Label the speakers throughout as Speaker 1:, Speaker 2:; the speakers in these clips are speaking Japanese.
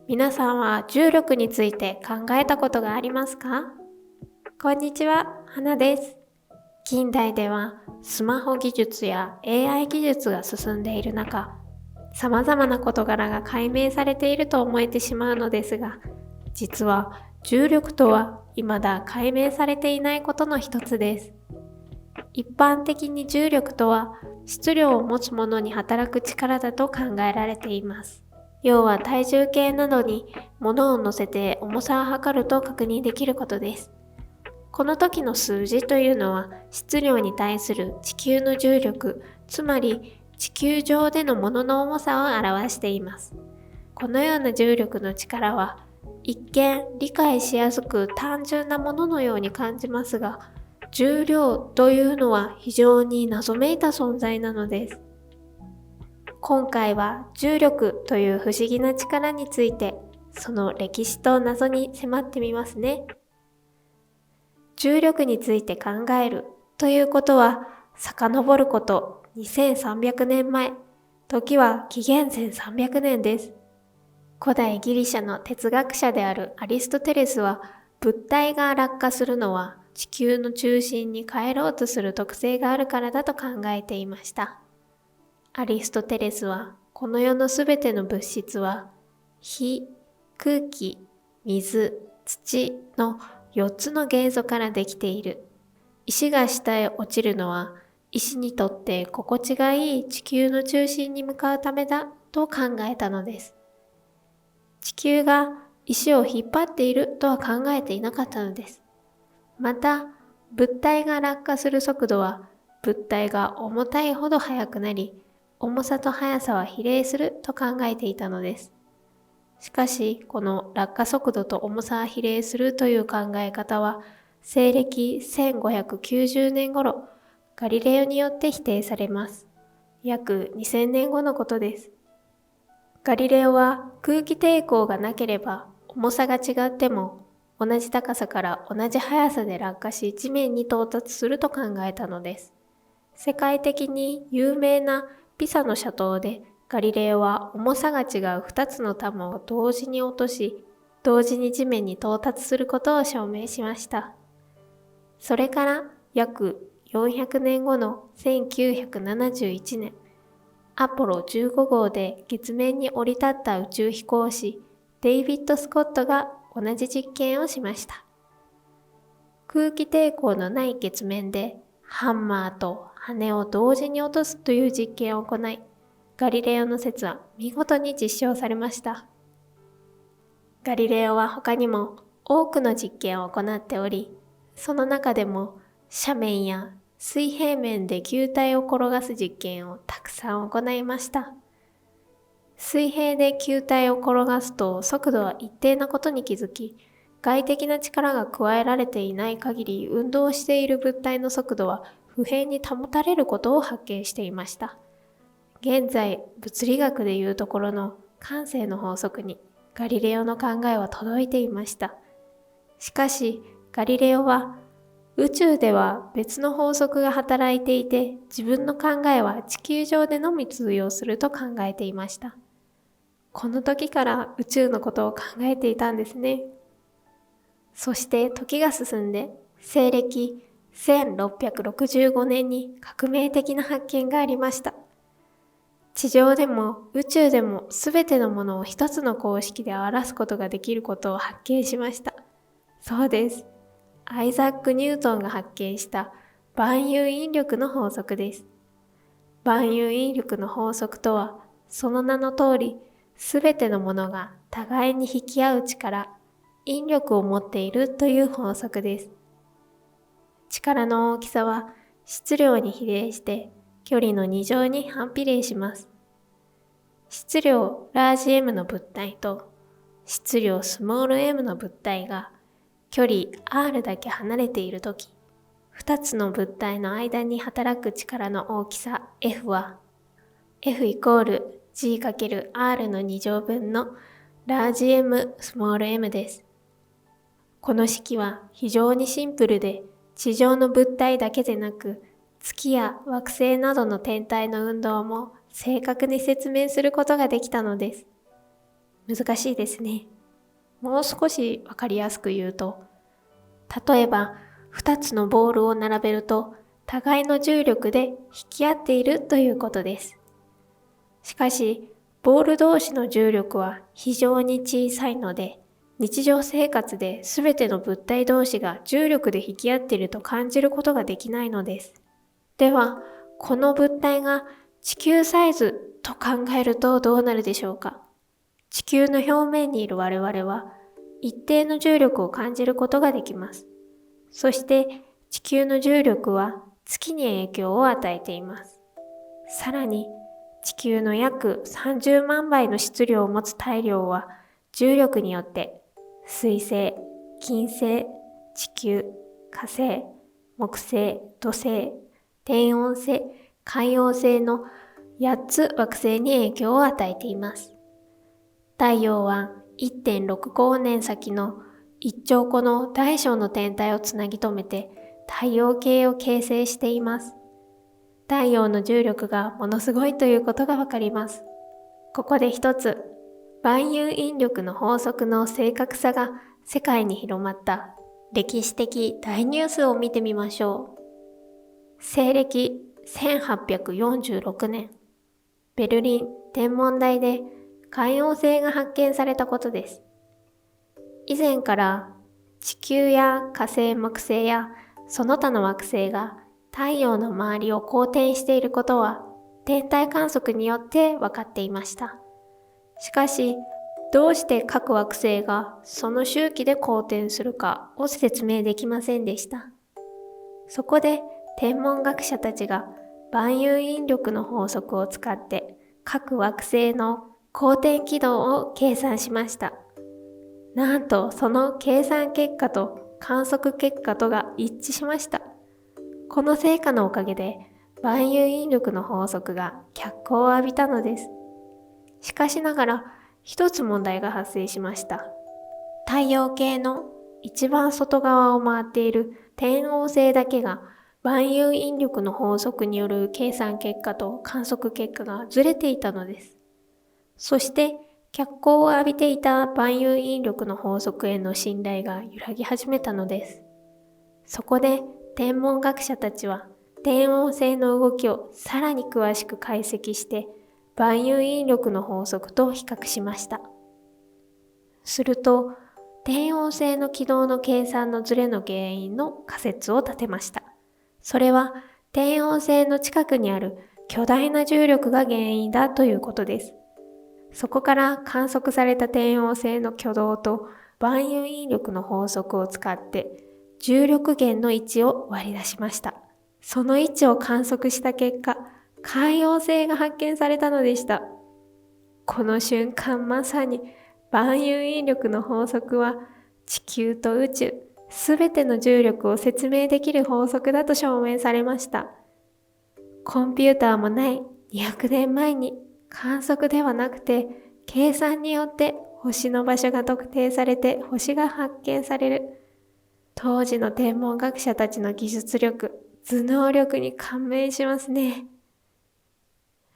Speaker 1: 皆さんは重力について考えたことがありますか？こんにちは、花です。近代ではスマホ技術や AI 技術が進んでいる中、様々な事柄が解明されていると思えてしまうのですが、実は重力とは未だ解明されていないことの一つです。一般的に重力とは質量を持つものに働く力だと考えられています。要は体重計などに物を乗せて重さを測ると確認できることです。この時の数字というのは質量に対する地球の重力、つまり地球上での物の重さを表しています。このような重力の力は一見理解しやすく単純なもののように感じますが、重量というのは非常に謎めいた存在なのです。今回は重力という不思議な力について、その歴史と謎に迫ってみますね。重力について考えるということは、遡ること2300年前、時は紀元前300年です。古代ギリシャの哲学者であるアリストテレスは、物体が落下するのは地球の中心に帰ろうとする特性があるからだと考えていました。アリストテレスは、この世のすべての物質は、火、空気、水、土の4つの元素からできている。石が下へ落ちるのは、石にとって心地がいい地球の中心に向かうためだと考えたのです。地球が石を引っ張っているとは考えていなかったのです。また、物体が落下する速度は、物体が重たいほど速くなり、重さと速さは比例すると考えていたのです。しかし、この落下速度と重さは比例するという考え方は、西暦1590年頃、ガリレオによって否定されます。約2000年後のことです。ガリレオは空気抵抗がなければ重さが違っても同じ高さから同じ速さで落下し地面に到達すると考えたのです。世界的に有名なピサの斜塔でガリレオは重さが違う2つの玉を同時に落とし、同時に地面に到達することを証明しました。それから約400年後の1971年、アポロ15号で月面に降り立った宇宙飛行士デイビッド・スコットが同じ実験をしました。空気抵抗のない月面でハンマーと羽を同時に落とすという実験を行い、ガリレオの説は見事に実証されました。ガリレオは他にも多くの実験を行っており、その中でも斜面や水平面で球体を転がす実験をたくさん行いました。水平で球体を転がすと速度は一定なことに気づき、外的な力が加えられていない限り運動している物体の速度は不変に保たれることを発見していました。現在、物理学でいうところの慣性の法則にガリレオの考えは届いていました。しかし、ガリレオは宇宙では別の法則が働いていて、自分の考えは地球上でのみ通用すると考えていました。この時から宇宙のことを考えていたんですね。そして時が進んで、西暦1665年に革命的な発見がありました。地上でも宇宙でもすべてのものを一つの公式で表すことができることを発見しました。そうです。アイザック・ニュートンが発見した万有引力の法則です。万有引力の法則とは、その名の通り、すべてのものが互いに引き合う力、引力を持っているという法則です。力の大きさは質量に比例して距離の2乗に反比例します。質量ラージ M の物体と質量スモール m の物体が距離 r だけ離れているとき、2つの物体の間に働く力の大きさ F は F イコール G×R の2乗分のラージ M スモール m です。この式は非常にシンプルで、地上の物体だけでなく、月や惑星などの天体の運動も正確に説明することができたのです。難しいですね。もう少しわかりやすく言うと、例えば2つのボールを並べると互いの重力で引き合っているということです。しかし、ボール同士の重力は非常に小さいので、日常生活で全ての物体同士が重力で引き合っていると感じることができないのです。では、この物体が地球サイズと考えるとどうなるでしょうか。地球の表面にいる我々は一定の重力を感じることができます。そして地球の重力は月に影響を与えています。さらに地球の約30万倍の質量を持つ太陽は重力によって水星、金星、地球、火星、木星、土星、天王星、海王星の8つ惑星に影響を与えています。太陽は 1.6 光年先の1兆個の大小の天体をつなぎ止めて太陽系を形成しています。太陽の重力がものすごいということがわかります。ここで一つ、万有引力の法則の正確さが世界に広まった歴史的大ニュースを見てみましょう。西暦1846年、ベルリン天文台で海王星が発見されたことです。以前から地球や火星木星やその他の惑星が太陽の周りを公転していることは天体観測によって分かっていました。しかし、どうして各惑星がその周期で公転するかを説明できませんでした。そこで天文学者たちが万有引力の法則を使って各惑星の公転軌道を計算しました。なんとその計算結果と観測結果とが一致しました。この成果のおかげで万有引力の法則が脚光を浴びたのです。しかしながら一つ問題が発生しました。太陽系の一番外側を回っている天王星だけが万有引力の法則による計算結果と観測結果がずれていたのです。そして脚光を浴びていた万有引力の法則への信頼が揺らぎ始めたのです。そこで天文学者たちは天王星の動きをさらに詳しく解析して万有引力の法則と比較しました。すると天王星の軌道の計算のズレの原因の仮説を立てました。それは天王星の近くにある巨大な重力が原因だということです。そこから観測された天王星の挙動と万有引力の法則を使って重力源の位置を割り出しました。その位置を観測した結果、海王星が発見されたのでした。この瞬間まさに万有引力の法則は地球と宇宙、すべての重力を説明できる法則だと証明されました。コンピューターもない200年前に観測ではなくて計算によって星の場所が特定されて星が発見される。当時の天文学者たちの技術力、頭脳力に感銘しますね。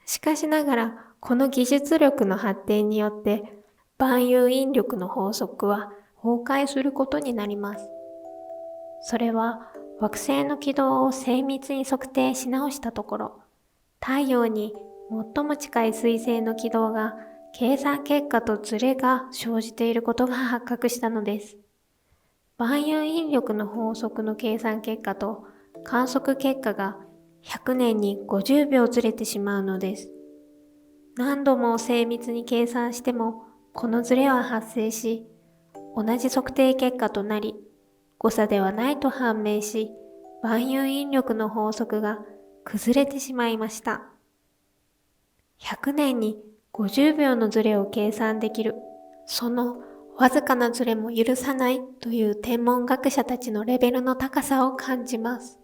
Speaker 1: しかしながらこの技術力の発展によって万有引力の法則は崩壊することになります。それは惑星の軌道を精密に測定し直したところ、太陽に最も近い水星の軌道が計算結果とズレが生じていることが発覚したのです。万有引力の法則の計算結果と観測結果が100年に50秒ずれてしまうのです。何度も精密に計算してもこのズレは発生し、同じ測定結果となり、誤差ではないと判明し、万有引力の法則が崩れてしまいました。100年に50秒のズレを計算できる、そのわずかなズレも許さないという天文学者たちのレベルの高さを感じます。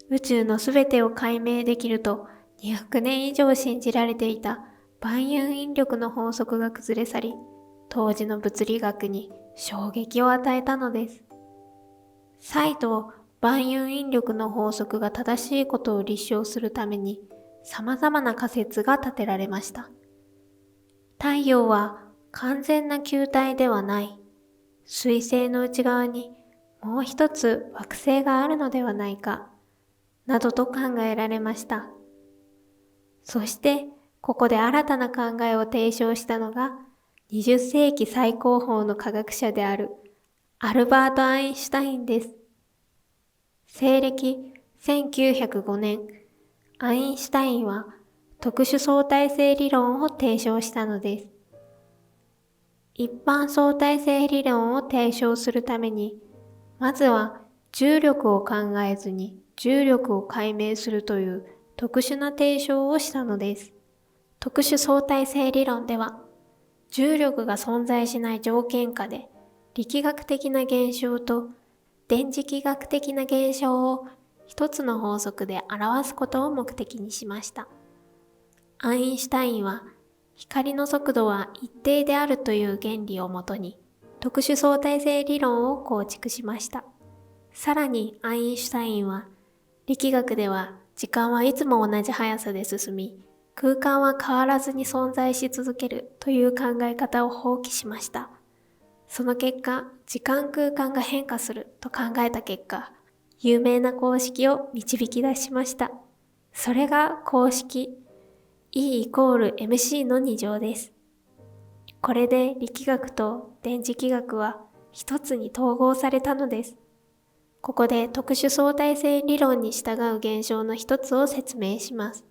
Speaker 1: 宇宙のすべてを解明できると200年以上信じられていた万有引力の法則が崩れ去り、当時の物理学に衝撃を与えたのです。再度、万有引力の法則が正しいことを立証するために、様々な仮説が立てられました。太陽は完全な球体ではない。水星の内側にもう一つ惑星があるのではないか、などと考えられました。そして、ここで新たな考えを提唱したのが、20世紀最高峰の科学者であるアルバート・アインシュタインです。西暦1905年、アインシュタインは特殊相対性理論を提唱したのです。一般相対性理論を提唱するために、まずは重力を考えずに重力を解明するという特殊な提唱をしたのです。特殊相対性理論では、重力が存在しない条件下で力学的な現象と電磁気学的な現象を一つの法則で表すことを目的にしました。アインシュタインは光の速度は一定であるという原理をもとに特殊相対性理論を構築しました。さらにアインシュタインは力学では時間はいつも同じ速さで進み、空間は変わらずに存在し続けるという考え方を放棄しました。その結果、時間空間が変化すると考えた結果、有名な公式を導き出しました。それが公式 E=mc の2乗です。これで力学と電磁気学は一つに統合されたのです。ここで特殊相対性理論に従う現象の一つを説明します。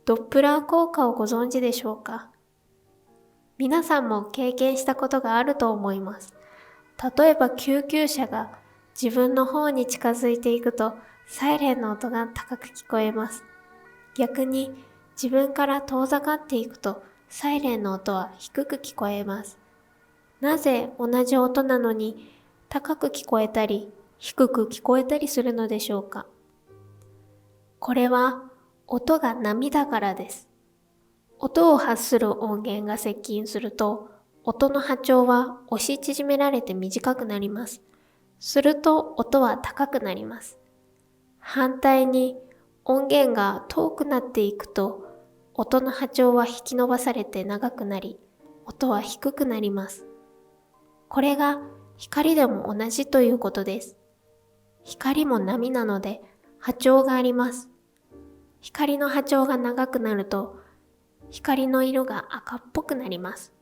Speaker 1: ドップラー効果をご存知でしょうか？皆さんも経験したことがあると思います。例えば救急車が自分の方に近づいていくとサイレンの音が高く聞こえます。逆に自分から遠ざかっていくとサイレンの音は低く聞こえます。なぜ同じ音なのに高く聞こえたり低く聞こえたりするのでしょうか？これは音が波だからです。音を発する音源が接近すると、音の波長は押し縮められて短くなります。すると音は高くなります。反対に音源が遠くなっていくと、音の波長は引き伸ばされて長くなり、音は低くなります。これが光でも同じということです。光も波なので波長があります。光の波長が長くなると、光の色が赤っぽくなります。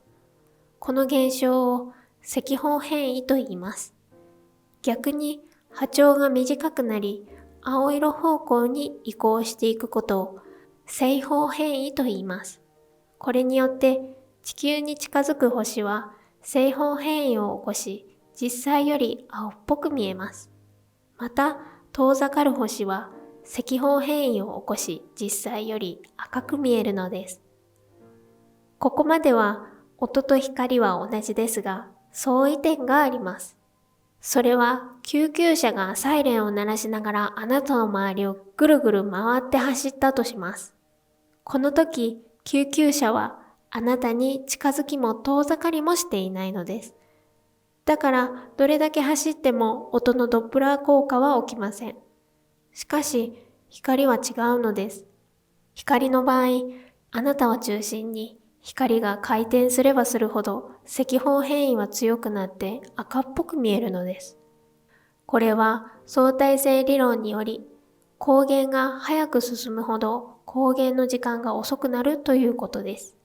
Speaker 1: この現象を赤方変異と言います。逆に波長が短くなり、青色方向に移行していくことを青方変異と言います。これによって地球に近づく星は青方変異を起こし、実際より青っぽく見えます。また、遠ざかる星は赤方変異を起こし、実際より赤く見えるのです。ここまでは音と光は同じですが、相違点があります。それは救急車がサイレンを鳴らしながらあなたの周りをぐるぐる回って走ったとします。この時、救急車はあなたに近づきも遠ざかりもしていないのです。だから、どれだけ走っても音のドップラー効果は起きません。しかし、光は違うのです。光の場合、あなたを中心に光が回転すればするほど赤方変異は強くなって赤っぽく見えるのです。これは相対性理論により、光源が早く進むほど光源の時間が遅くなるということです。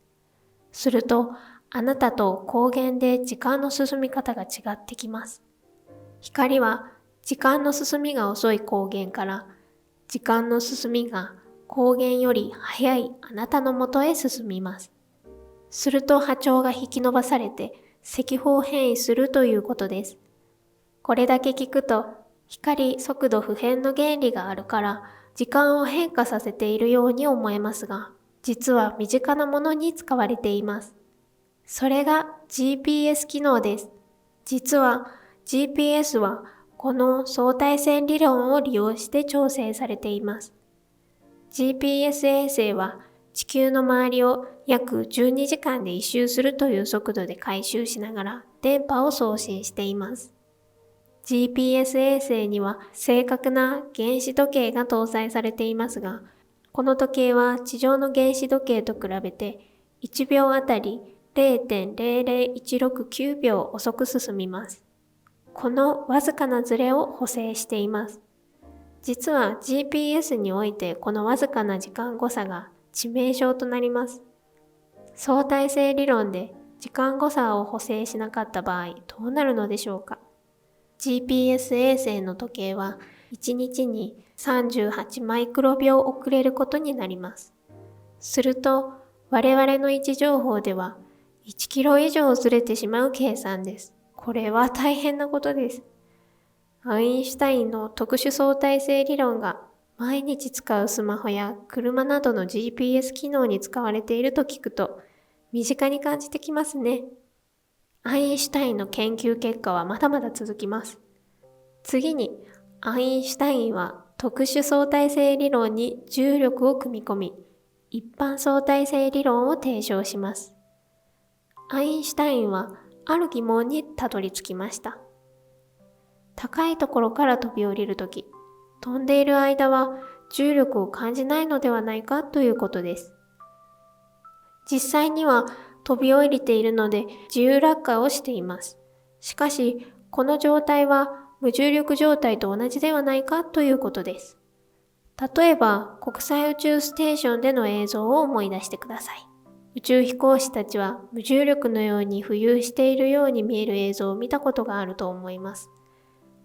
Speaker 1: すると、あなたと光源で時間の進み方が違ってきます。光は時間の進みが遅い光源から時間の進みが光源より早いあなたのもとへ進みます。すると波長が引き伸ばされて赤方変異するということです。これだけ聞くと光速度不変の原理があるから時間を変化させているように思えますが、実は身近なものに使われています。それが GPS 機能です。実は GPS はこの相対性理論を利用して調整されています。GPS 衛星は地球の周りを約12時間で一周するという速度で回収しながら電波を送信しています。GPS 衛星には正確な原子時計が搭載されていますが、この時計は地上の原子時計と比べて1秒あたり0.00169 秒遅く進みます。このわずかなズレを補正しています。実は GPS においてこのわずかな時間誤差が致命傷となります。相対性理論で時間誤差を補正しなかった場合どうなるのでしょうか。GPS 衛星の時計は1日に38マイクロ秒遅れることになります。すると我々の位置情報では1キロ以上ずれてしまう計算です。これは大変なことです。アインシュタインの特殊相対性理論が毎日使うスマホや車などの GPS 機能に使われていると聞くと身近に感じてきますね。アインシュタインの研究結果はまだまだ続きます。次に、アインシュタインは特殊相対性理論に重力を組み込み、一般相対性理論を提唱します。アインシュタインはある疑問にたどり着きました。高いところから飛び降りるとき、飛んでいる間は重力を感じないのではないかということです。実際には飛び降りているので自由落下をしています。しかし、この状態は無重力状態と同じではないかということです。例えば、国際宇宙ステーションでの映像を思い出してください。宇宙飛行士たちは無重力のように浮遊しているように見える映像を見たことがあると思います。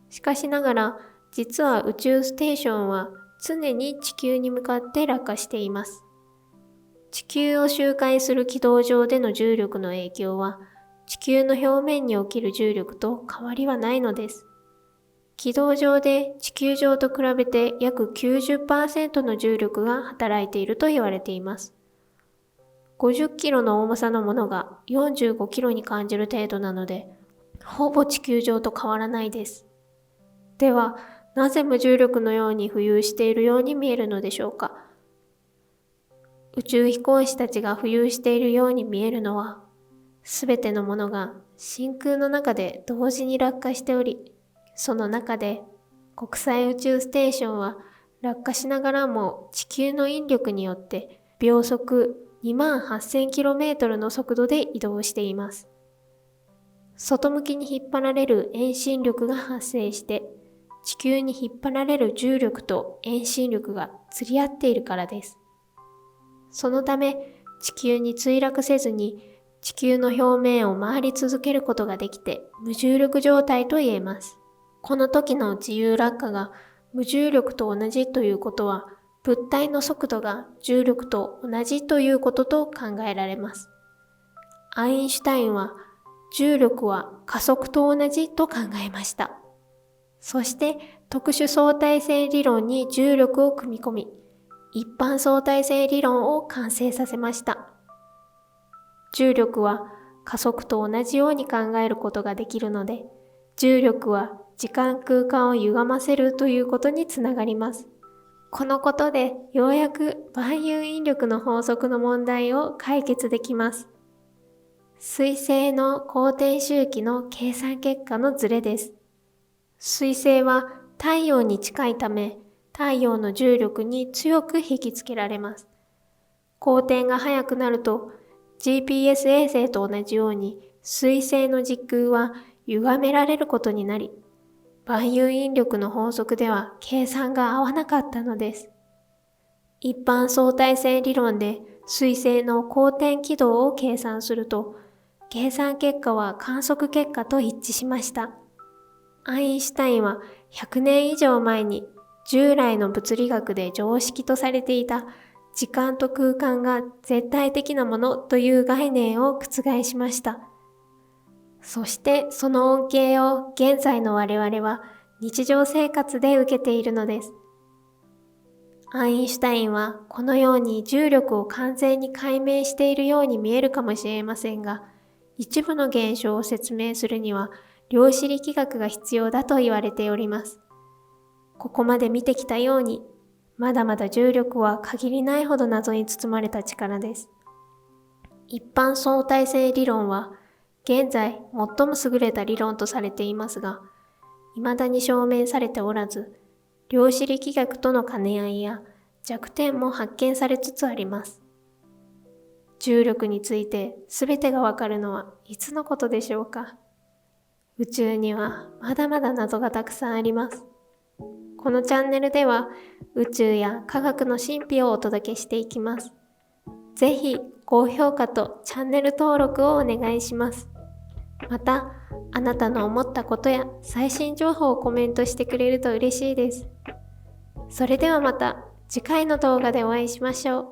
Speaker 1: しかしながら、実は宇宙ステーションは常に地球に向かって落下しています。地球を周回する軌道上での重力の影響は、地球の表面に起きる重力と変わりはないのです。軌道上で地球上と比べて約 90% の重力が働いていると言われています。50キロの重さのものが45キロに感じる程度なので、ほぼ地球上と変わらないです。では、なぜ無重力のように浮遊しているように見えるのでしょうか。宇宙飛行士たちが浮遊しているように見えるのは、すべてのものが真空の中で同時に落下しており、その中で国際宇宙ステーションは落下しながらも地球の引力によって秒速 28,000km の速度で移動しています。外向きに引っ張られる遠心力が発生して、地球に引っ張られる重力と遠心力が釣り合っているからです。そのため地球に墜落せずに地球の表面を回り続けることができて無重力状態と言えます。この時の自由落下が無重力と同じということは物体の速度が重力と同じということと考えられます。アインシュタインは重力は加速と同じと考えました。そして特殊相対性理論に重力を組み込み、一般相対性理論を完成させました。重力は加速と同じように考えることができるので、重力は時間空間を歪ませるということにつながります。このことでようやく万有引力の法則の問題を解決できます。水星の公転周期の計算結果のズレです。水星は太陽に近いため、太陽の重力に強く引きつけられます。公転が速くなると、GPS 衛星と同じように水星の時空は歪められることになり、万有引力の法則では計算が合わなかったのです。一般相対性理論で水星の公転軌道を計算すると、計算結果は観測結果と一致しました。アインシュタインは100年以上前に従来の物理学で常識とされていた時間と空間が絶対的なものという概念を覆しました。そしてその恩恵を現在の我々は日常生活で受けているのです。アインシュタインはこのように重力を完全に解明しているように見えるかもしれませんが、一部の現象を説明するには量子力学が必要だと言われております。ここまで見てきたように、まだまだ重力は限りないほど謎に包まれた力です。一般相対性理論は現在最も優れた理論とされていますが、未だに証明されておらず、量子力学との兼ね合いや弱点も発見されつつあります。重力について全てがわかるのはいつのことでしょうか。宇宙にはまだまだ謎がたくさんあります。このチャンネルでは宇宙や科学の神秘をお届けしていきます。ぜひ高評価とチャンネル登録をお願いします。また、あなたの思ったことや最新情報をコメントしてくれると嬉しいです。それではまた次回の動画でお会いしましょう。